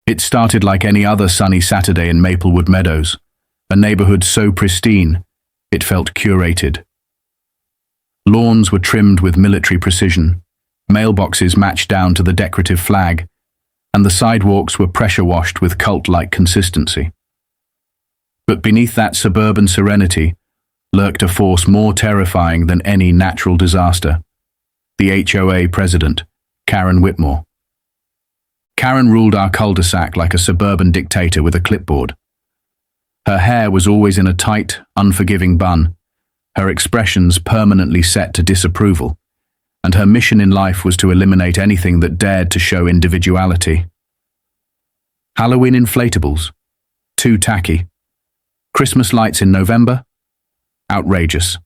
It started like any other sunny Saturday in Maplewood Meadows, a neighborhood so pristine, it felt curated. Lawns were trimmed with military precision, mailboxes matched down to the decorative flag, and the sidewalks were pressure-washed with cult-like consistency. But beneath that suburban serenity lurked a force more terrifying than any natural disaster: the HOA president, Karen Whitmore. Karen ruled our cul-de-sac like a suburban dictator with a clipboard. Her hair was always in a tight, unforgiving bun, her expressions permanently set to disapproval, and her mission in life was to eliminate anything that dared to show individuality. Halloween inflatables? Too tacky. Christmas lights in November? Outrageous.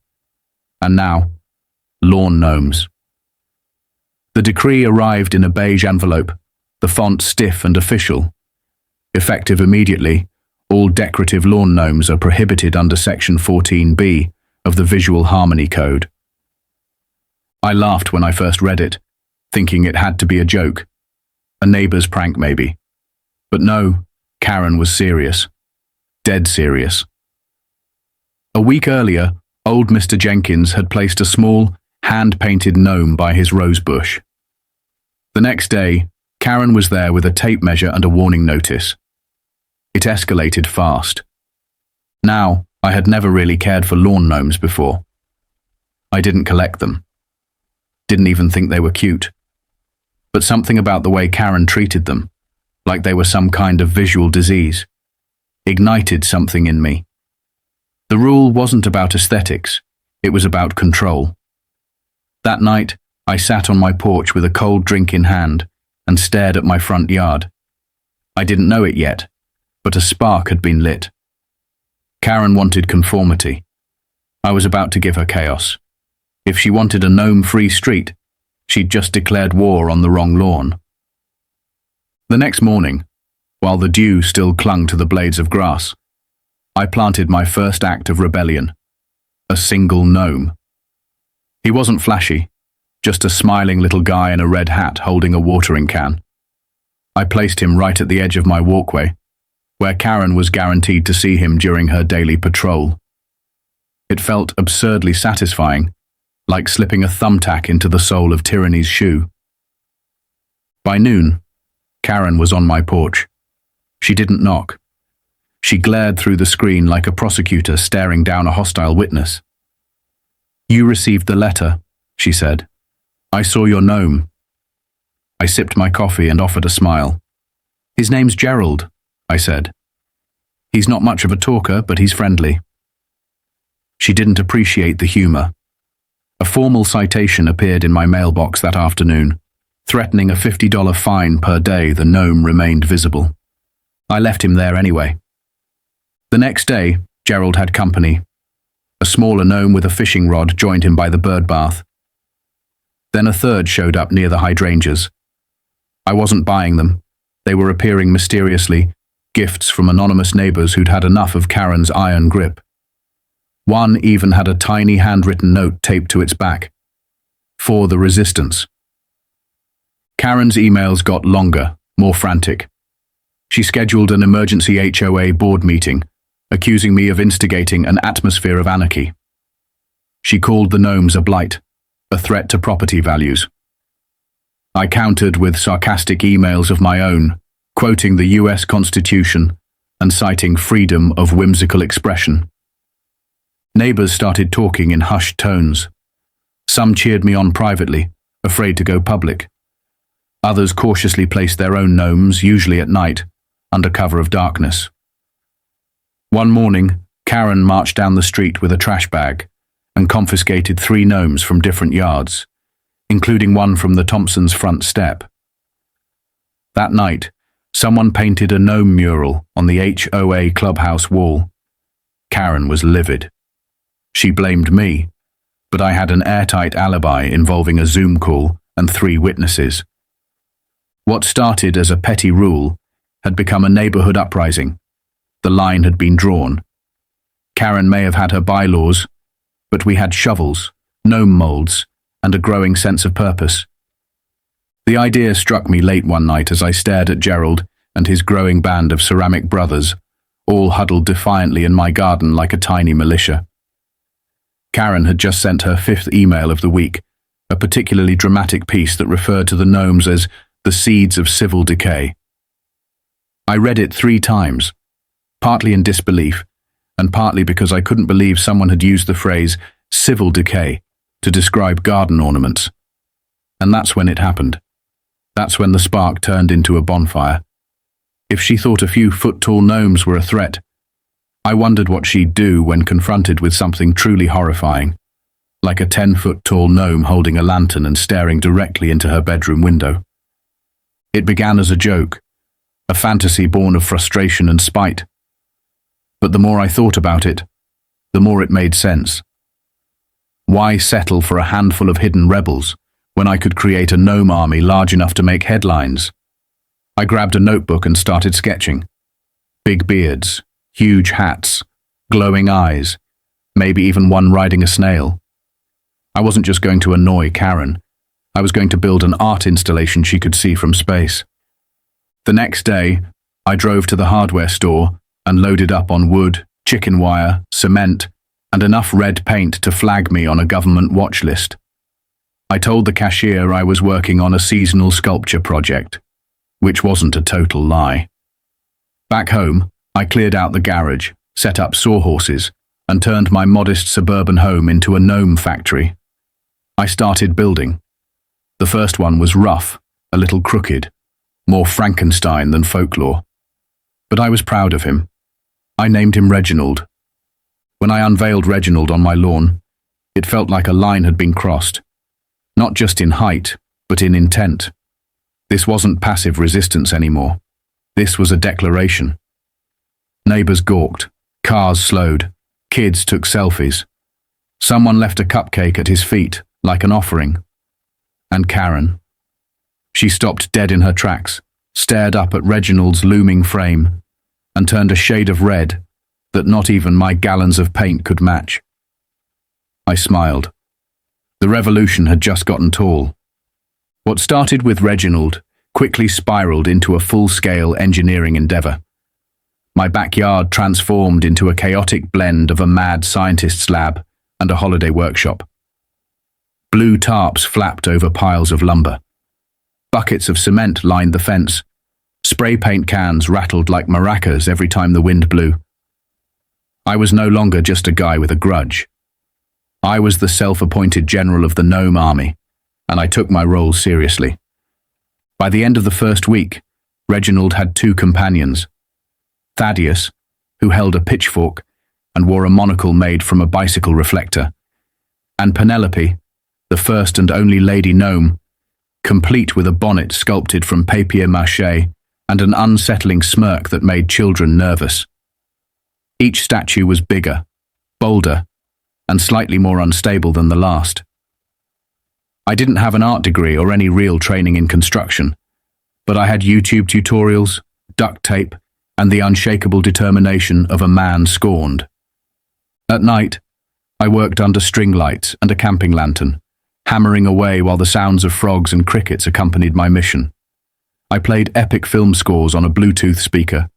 And now, lawn gnomes. The decree arrived in a beige envelope, the font stiff and official. Effective immediately, all decorative lawn gnomes are prohibited under Section 14B of the Visual Harmony Code. I laughed when I first read it, thinking it had to be a joke, a neighbor's prank maybe. But no, Karen was serious. Dead serious. A week earlier, old Mr. Jenkins had placed a small, hand-painted gnome by his rose bush. The next day, Karen was there with a tape measure and a warning notice. It escalated fast. Now, I had never really cared for lawn gnomes before. I didn't collect them. Didn't even think they were cute. But something about the way Karen treated them, like they were some kind of visual disease, ignited something in me. The rule wasn't about aesthetics, it was about control. That night, I sat on my porch with a cold drink in hand and stared at my front yard. I didn't know it yet, but a spark had been lit. Karen wanted conformity. I was about to give her chaos. If she wanted a gnome-free street, she'd just declared war on the wrong lawn. The next morning, while the dew still clung to the blades of grass, I planted my first act of rebellion, a single gnome. He wasn't flashy, just a smiling little guy in a red hat holding a watering can. I placed him right at the edge of my walkway, where Karen was guaranteed to see him during her daily patrol. It felt absurdly satisfying, like slipping a thumbtack into the sole of tyranny's shoe. By noon, Karen was on my porch. She didn't knock. She glared through the screen like a prosecutor staring down a hostile witness. "You received the letter," she said. "I saw your gnome." I sipped my coffee and offered a smile. "His name's Gerald," I said. "He's not much of a talker, but he's friendly." She didn't appreciate the humor. A formal citation appeared in my mailbox that afternoon, threatening a $50 fine per day the gnome remained visible. I left him there anyway. The next day, Gerald had company. A smaller gnome with a fishing rod joined him by the bird bath. Then a third showed up near the hydrangeas. I wasn't buying them. They were appearing mysteriously, gifts from anonymous neighbors who'd had enough of Karen's iron grip. One even had a tiny handwritten note taped to its back. "For the resistance." Karen's emails got longer, more frantic. She scheduled an emergency HOA board meeting, accusing me of instigating an atmosphere of anarchy. She called the gnomes a blight, a threat to property values. I countered with sarcastic emails of my own, quoting the US Constitution and citing freedom of whimsical expression. Neighbors started talking in hushed tones. Some cheered me on privately, afraid to go public. Others cautiously placed their own gnomes, usually at night, under cover of darkness. One morning, Karen marched down the street with a trash bag and confiscated 3 gnomes from different yards, including one from the Thompsons' front step. That night, someone painted a gnome mural on the HOA clubhouse wall. Karen was livid. She blamed me, but I had an airtight alibi involving a Zoom call and 3 witnesses. What started as a petty rule had become a neighborhood uprising. The line had been drawn. Karen may have had her bylaws, but we had shovels, gnome molds, and a growing sense of purpose. The idea struck me late one night as I stared at Gerald, and his growing band of ceramic brothers, all huddled defiantly in my garden like a tiny militia. Karen had just sent her 5th email of the week, a particularly dramatic piece that referred to the gnomes as the seeds of civil decay. I read it 3 times, partly in disbelief, and partly because I couldn't believe someone had used the phrase civil decay to describe garden ornaments. And that's when it happened. That's when the spark turned into a bonfire. If she thought a few foot-tall gnomes were a threat, I wondered what she'd do when confronted with something truly horrifying, like a 10-foot-tall gnome holding a lantern and staring directly into her bedroom window. It began as a joke, a fantasy born of frustration and spite. But the more I thought about it, the more it made sense. Why settle for a handful of hidden rebels when I could create a gnome army large enough to make headlines? I grabbed a notebook and started sketching. Big beards, huge hats, glowing eyes, maybe even one riding a snail. I wasn't just going to annoy Karen. I was going to build an art installation she could see from space. The next day, I drove to the hardware store and loaded up on wood, chicken wire, cement, and enough red paint to flag me on a government watch list. I told the cashier I was working on a seasonal sculpture project, which wasn't a total lie. Back home, I cleared out the garage, set up sawhorses, and turned my modest suburban home into a gnome factory. I started building. The first one was rough, a little crooked, more Frankenstein than folklore. But I was proud of him. I named him Reginald. When I unveiled Reginald on my lawn, it felt like a line had been crossed. Not just in height, but in intent. This wasn't passive resistance anymore. This was a declaration. Neighbors gawked, cars slowed, kids took selfies. Someone left a cupcake at his feet, like an offering. And Karen. She stopped dead in her tracks, stared up at Reginald's looming frame, and turned a shade of red that not even my gallons of paint could match. I smiled. The revolution had just gotten tall. What started with Reginald quickly spiraled into a full-scale engineering endeavor. My backyard transformed into a chaotic blend of a mad scientist's lab and a holiday workshop. Blue tarps flapped over piles of lumber. Buckets of cement lined the fence. Spray paint cans rattled like maracas every time the wind blew. I was no longer just a guy with a grudge. I was the self-appointed general of the Gnome army, and I took my role seriously. By the end of the first week, Reginald had 2 companions. Thaddeus, who held a pitchfork and wore a monocle made from a bicycle reflector, and Penelope, the first and only lady gnome, complete with a bonnet sculpted from papier-mâché and an unsettling smirk that made children nervous. Each statue was bigger, bolder, and slightly more unstable than the last. I didn't have an art degree or any real training in construction, but I had YouTube tutorials, duct tape, and the unshakable determination of a man scorned. At night, I worked under string lights and a camping lantern, hammering away while the sounds of frogs and crickets accompanied my mission. I played epic film scores on a Bluetooth speaker,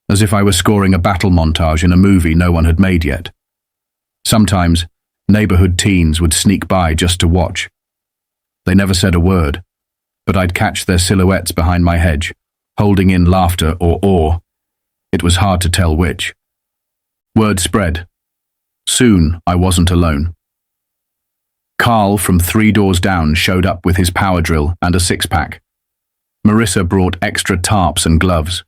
as if I were scoring a battle montage in a movie no one had made yet. Sometimes, neighborhood teens would sneak by just to watch. They never said a word, but I'd catch their silhouettes behind my hedge, holding in laughter or awe. It was hard to tell which. Word spread. Soon, I wasn't alone. Carl from 3 doors down showed up with his power drill and a 6-pack. Marissa brought extra tarps and gloves.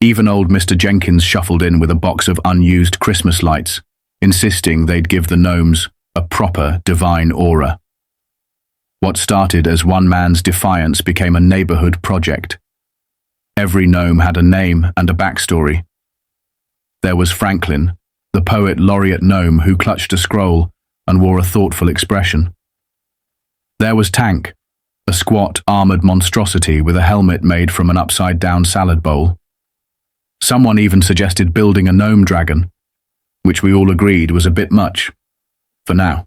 Even old Mr. Jenkins shuffled in with a box of unused Christmas lights, insisting they'd give the gnomes a proper divine aura. What started as one man's defiance became a neighborhood project. Every gnome had a name and a backstory. There was Franklin, the poet laureate gnome who clutched a scroll and wore a thoughtful expression. There was Tank, a squat, armored monstrosity with a helmet made from an upside-down salad bowl. Someone even suggested building a gnome dragon, which we all agreed was a bit much, for now.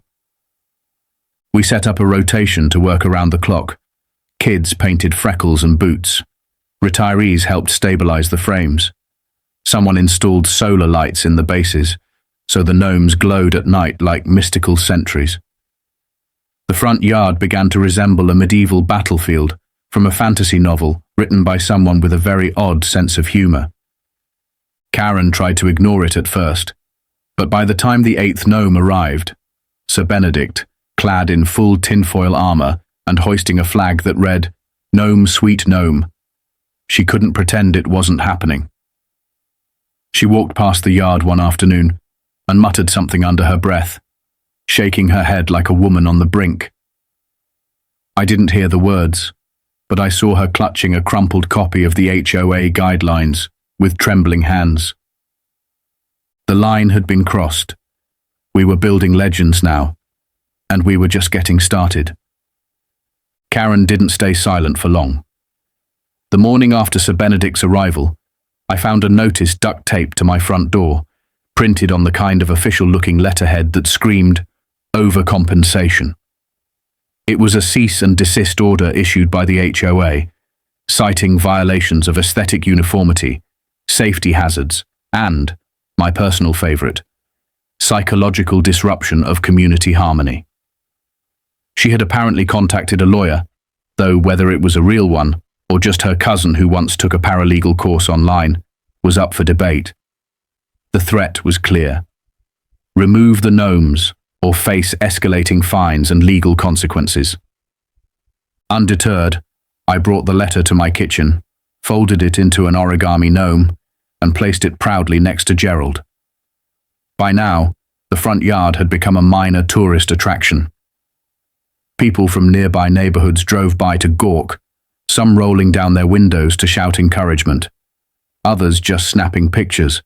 We set up a rotation to work around the clock. Kids painted freckles and boots. Retirees helped stabilize the frames. Someone installed solar lights in the bases, so the gnomes glowed at night like mystical sentries. The front yard began to resemble a medieval battlefield from a fantasy novel written by someone with a very odd sense of humor. Karen tried to ignore it at first, but by the time the 8th gnome arrived, Sir Benedict, clad in full tinfoil armor and hoisting a flag that read, "Gnome, sweet gnome," she couldn't pretend it wasn't happening. She walked past the yard one afternoon and muttered something under her breath, shaking her head like a woman on the brink. I didn't hear the words, but I saw her clutching a crumpled copy of the HOA guidelines with trembling hands. The line had been crossed. We were building legends now, and we were just getting started. Karen didn't stay silent for long. The morning after Sir Benedict's arrival, I found a notice duct taped to my front door, printed on the kind of official-looking letterhead that screamed, "Overcompensation." It was a cease and desist order issued by the HOA, citing violations of aesthetic uniformity, safety hazards, and, my personal favorite, psychological disruption of community harmony. She had apparently contacted a lawyer, though whether it was a real one or just her cousin who once took a paralegal course online was up for debate. The threat was clear. Remove the gnomes or face escalating fines and legal consequences. Undeterred, I brought the letter to my kitchen, folded it into an origami gnome, and placed it proudly next to Gerald. By now, the front yard had become a minor tourist attraction. People from nearby neighborhoods drove by to gawk, some rolling down their windows to shout encouragement, others just snapping pictures.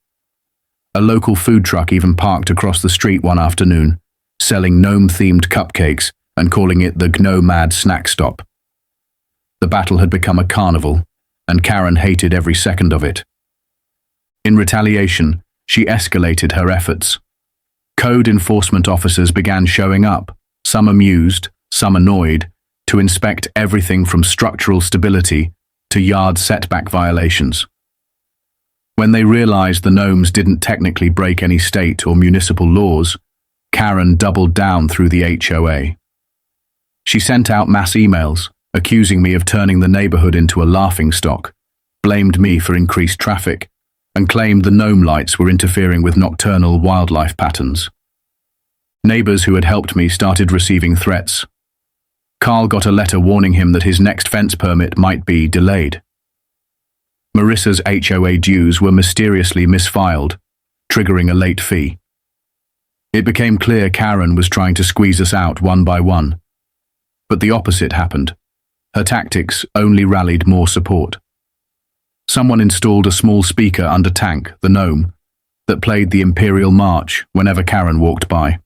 A local food truck even parked across the street one afternoon, selling gnome-themed cupcakes and calling it the Gnome-Mad Snack Stop. The battle had become a carnival, and Karen hated every second of it. In retaliation, she escalated her efforts. Code enforcement officers began showing up, some amused, some annoyed, to inspect everything from structural stability to yard setback violations. When they realized the gnomes didn't technically break any state or municipal laws, Karen doubled down through the HOA. She sent out mass emails, accusing me of turning the neighborhood into a laughingstock, blamed me for increased traffic, and claimed the gnome lights were interfering with nocturnal wildlife patterns. Neighbors who had helped me started receiving threats. Carl got a letter warning him that his next fence permit might be delayed. Marissa's HOA dues were mysteriously misfiled, triggering a late fee. It became clear Karen was trying to squeeze us out one by one. But the opposite happened. Her tactics only rallied more support. Someone installed a small speaker under Tank, the gnome, that played the Imperial March whenever Karen walked by.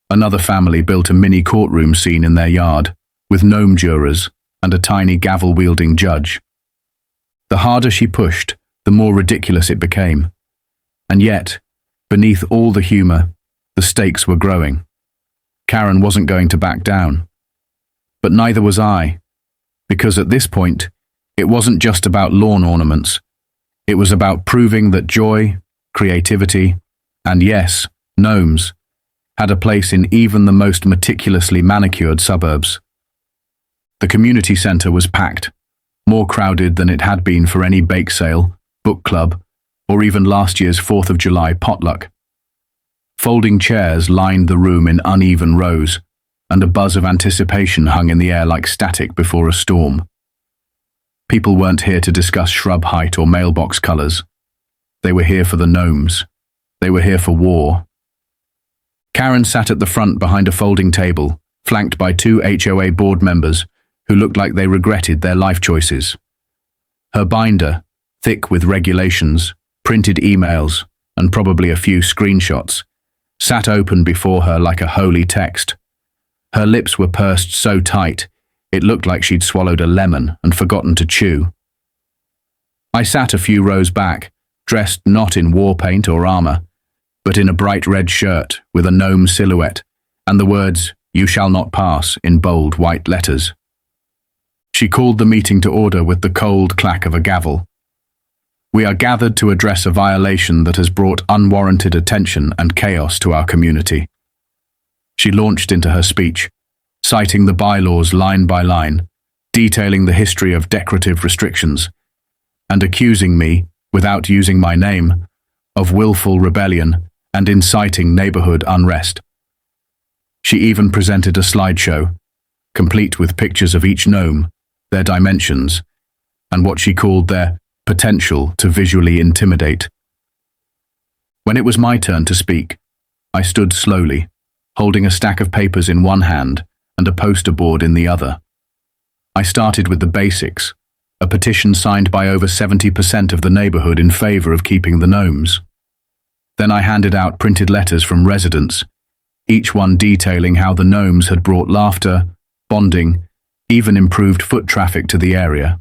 Another family built a mini courtroom scene in their yard, with gnome jurors and a tiny gavel-wielding judge. The harder she pushed, the more ridiculous it became. And yet, beneath all the humor, the stakes were growing. Karen wasn't going to back down. But neither was I, because at this point, it wasn't just about lawn ornaments. It was about proving that joy, creativity, and yes, gnomes, had a place in even the most meticulously manicured suburbs. The community centre was packed, more crowded than it had been for any bake sale, book club, or even last year's 4th of July potluck. Folding chairs lined the room in uneven rows, and a buzz of anticipation hung in the air like static before a storm. People weren't here to discuss shrub height or mailbox colours. They were here for the gnomes. They were here for war. Karen sat at the front behind a folding table, flanked by 2 HOA board members who looked like they regretted their life choices. Her binder, thick with regulations, printed emails, and probably a few screenshots, sat open before her like a holy text. Her lips were pursed so tight, it looked like she'd swallowed a lemon and forgotten to chew. I sat a few rows back, dressed not in war paint or armor, but in a bright red shirt with a gnome silhouette and the words, "You shall not pass," in bold white letters. She called the meeting to order with the cold clack of a gavel. We are gathered to address a violation that has brought unwarranted attention and chaos to our community. She launched into her speech, citing the bylaws line by line, detailing the history of decorative restrictions, and accusing me, without using my name, of willful rebellion and inciting neighborhood unrest. She even presented a slideshow, complete with pictures of each gnome, their dimensions, and what she called their potential to visually intimidate. When it was my turn to speak, I stood slowly, holding a stack of papers in one hand and a poster board in the other. I started with the basics, a petition signed by over 70% of the neighborhood in favor of keeping the gnomes. Then I handed out printed letters from residents, each one detailing how the gnomes had brought laughter, bonding, even improved foot traffic to the area.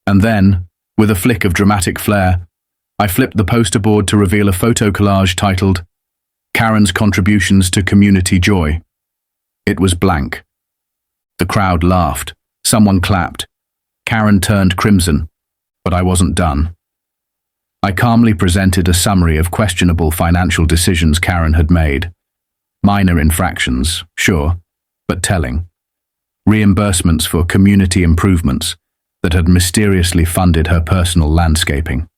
And then, with a flick of dramatic flair, I flipped the poster board to reveal a photo collage titled, "Karen's Contributions to Community Joy." It was blank. The crowd laughed. Someone clapped. Karen turned crimson, but I wasn't done. I calmly presented a summary of questionable financial decisions Karen had made. Minor infractions, sure, but telling. Reimbursements for community improvements that had mysteriously funded her personal landscaping.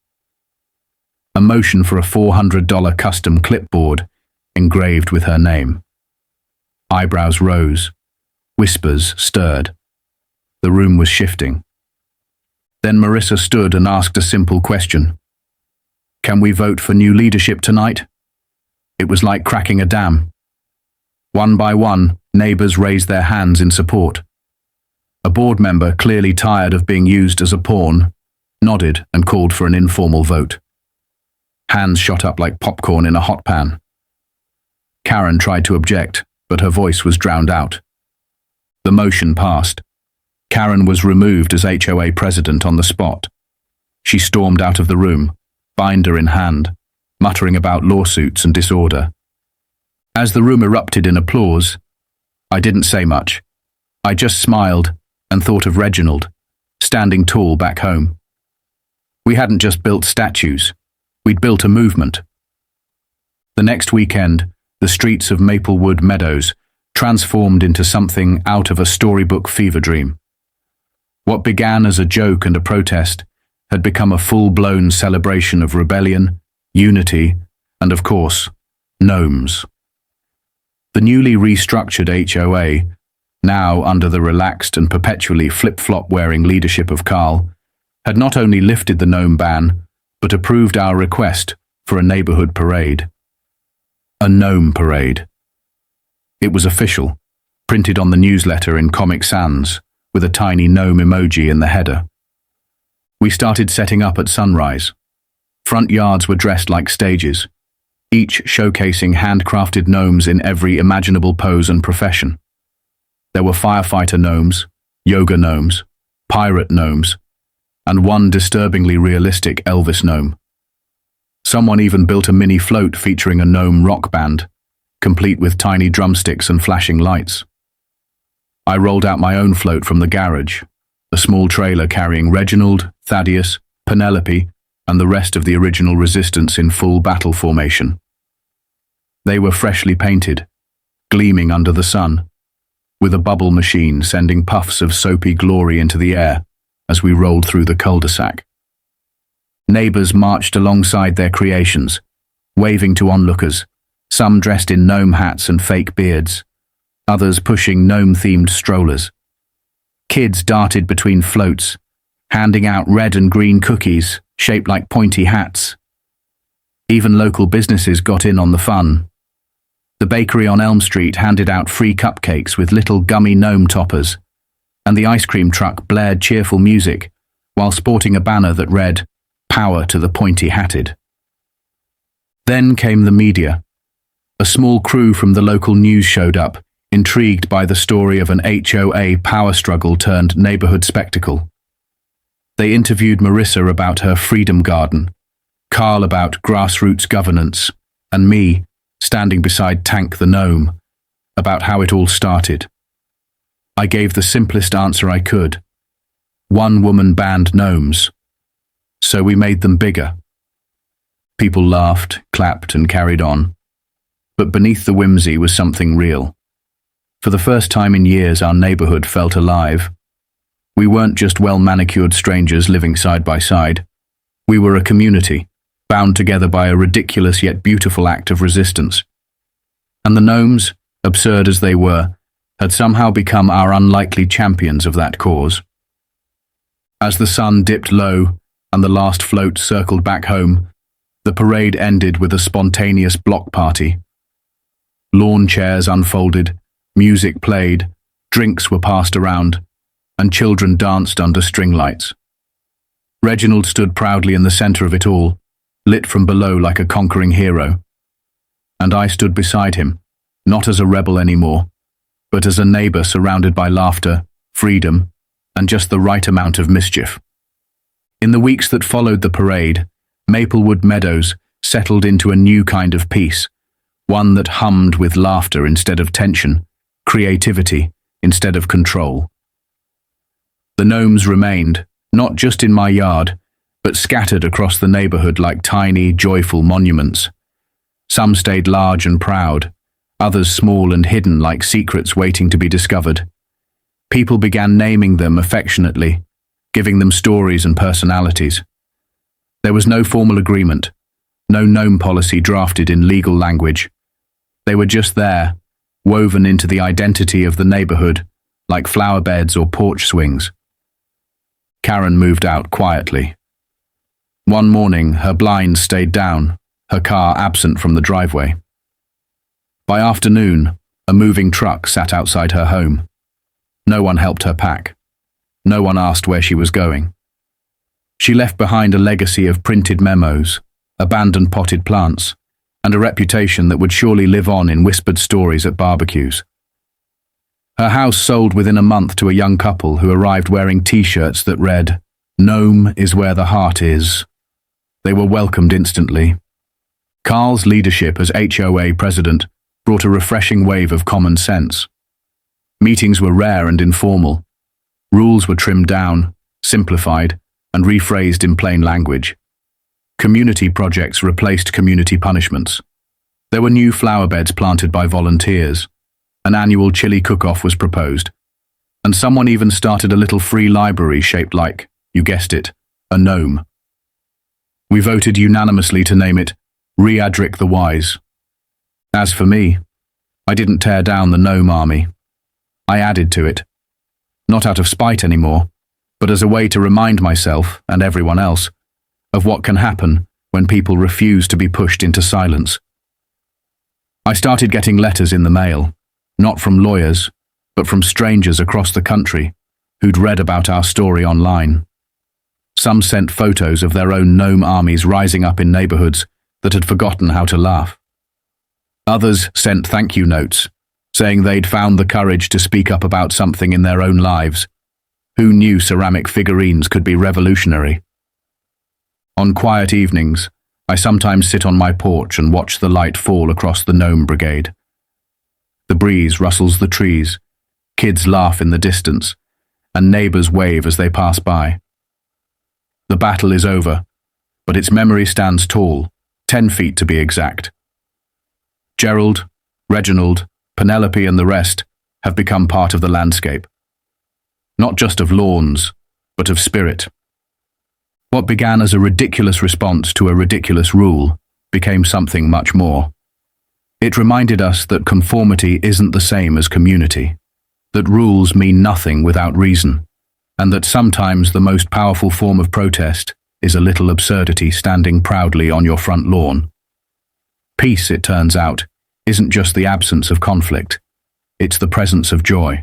A motion for a $400 custom clipboard engraved with her name. Eyebrows rose. Whispers stirred. The room was shifting. Then Marissa stood and asked a simple question. "Can we vote for new leadership tonight?" It was like cracking a dam. One by one, neighbors raised their hands in support. A board member, clearly tired of being used as a pawn, nodded and called for an informal vote. Hands shot up like popcorn in a hot pan. Karen tried to object, but her voice was drowned out. The motion passed. Karen was removed as HOA president on the spot. She stormed out of the room, binder in hand, muttering about lawsuits and disorder. As the room erupted in applause, I didn't say much. I just smiled and thought of Reginald, standing tall back home. We hadn't just built statues, we'd built a movement. The next weekend, the streets of Maplewood Meadows transformed into something out of a storybook fever dream. What began as a joke and a protest had become a full-blown celebration of rebellion, unity, and of course, gnomes. The newly restructured HOA, now under the relaxed and perpetually flip-flop wearing leadership of Carl, had not only lifted the gnome ban, but approved our request for a neighborhood parade. A gnome parade. It was official, printed on the newsletter in Comic Sans, with a tiny gnome emoji in the header. We started setting up at sunrise. Front yards were dressed like stages, each showcasing handcrafted gnomes in every imaginable pose and profession. There were firefighter gnomes, yoga gnomes, pirate gnomes, and one disturbingly realistic Elvis gnome. Someone even built a mini float featuring a gnome rock band, complete with tiny drumsticks and flashing lights. I rolled out my own float from the garage, a small trailer carrying Reginald, Thaddeus, Penelope, and the rest of the original resistance in full battle formation. They were freshly painted, gleaming under the sun, with a bubble machine sending puffs of soapy glory into the air as we rolled through the cul-de-sac. Neighbors marched alongside their creations, waving to onlookers, some dressed in gnome hats and fake beards, others pushing gnome-themed strollers. Kids darted between floats, handing out red and green cookies shaped like pointy hats. Even local businesses got in on the fun. The bakery on Elm Street handed out free cupcakes with little gummy gnome toppers, and the ice cream truck blared cheerful music while sporting a banner that read, "Power to the pointy-hatted." Then came the media. A small crew from the local news showed up, intrigued by the story of an HOA power struggle turned neighborhood spectacle. They interviewed Marissa about her freedom garden, Carl about grassroots governance, and me, standing beside Tank the Gnome, about how it all started. I gave the simplest answer I could, one-woman band Gnomes. So we made them bigger. People laughed, clapped, and carried on. But beneath the whimsy was something real. For the first time in years, our neighborhood felt alive. We weren't just well-manicured strangers living side by side. We were a community, bound together by a ridiculous yet beautiful act of resistance. And the Gnomes, absurd as they were, had somehow become our unlikely champions of that cause. As the sun dipped low and the last float circled back home, the parade ended with a spontaneous block party. Lawn chairs unfolded, music played, drinks were passed around, and children danced under string lights. Reginald stood proudly in the center of it all, lit from below like a conquering hero. And I stood beside him, not as a rebel anymore, but as a neighbor surrounded by laughter, freedom, and just the right amount of mischief. In the weeks that followed the parade, Maplewood Meadows settled into a new kind of peace, one that hummed with laughter instead of tension, creativity instead of control. The Gnomes remained, not just in my yard, but scattered across the neighborhood like tiny, joyful monuments. Some stayed large and proud, others small and hidden like secrets waiting to be discovered. People began naming them affectionately, giving them stories and personalities. There was no formal agreement, no gnome policy drafted in legal language. They were just there, woven into the identity of the neighborhood, like flower beds or porch swings. Karen moved out quietly. One morning, her blinds stayed down, her car absent from the driveway. By afternoon, a moving truck sat outside her home. No one helped her pack. No one asked where she was going. She left behind a legacy of printed memos, abandoned potted plants, and a reputation that would surely live on in whispered stories at barbecues. Her house sold within a month to a young couple who arrived wearing t-shirts that read, "Gnome is where the heart is." They were welcomed instantly. Carl's leadership as HOA president brought a refreshing wave of common sense. Meetings were rare and informal. Rules were trimmed down, simplified, and rephrased in plain language. Community projects replaced community punishments. There were new flower beds planted by volunteers. An annual chili cook-off was proposed. And someone even started a little free library shaped like, you guessed it, a gnome. We voted unanimously to name it Riadric the Wise. As for me, I didn't tear down the gnome army. I added to it. Not out of spite anymore, but as a way to remind myself, and everyone else, of what can happen when people refuse to be pushed into silence. I started getting letters in the mail, not from lawyers, but from strangers across the country who'd read about our story online. Some sent photos of their own gnome armies rising up in neighborhoods that had forgotten how to laugh. Others sent thank you notes, saying they'd found the courage to speak up about something in their own lives. Who knew ceramic figurines could be revolutionary? On quiet evenings, I sometimes sit on my porch and watch the light fall across the gnome brigade. The breeze rustles the trees, kids laugh in the distance, and neighbors wave as they pass by. The battle is over, but its memory stands tall, 10 feet to be exact. Gerald, Reginald, Penelope and the rest have become part of the landscape. Not just of lawns, but of spirit. What began as a ridiculous response to a ridiculous rule became something much more. It reminded us that conformity isn't the same as community, that rules mean nothing without reason, and that sometimes the most powerful form of protest is a little absurdity standing proudly on your front lawn. Peace, it turns out, isn't just the absence of conflict, it's the presence of joy.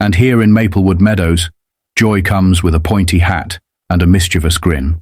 And here in Maplewood Meadows, joy comes with a pointy hat and a mischievous grin.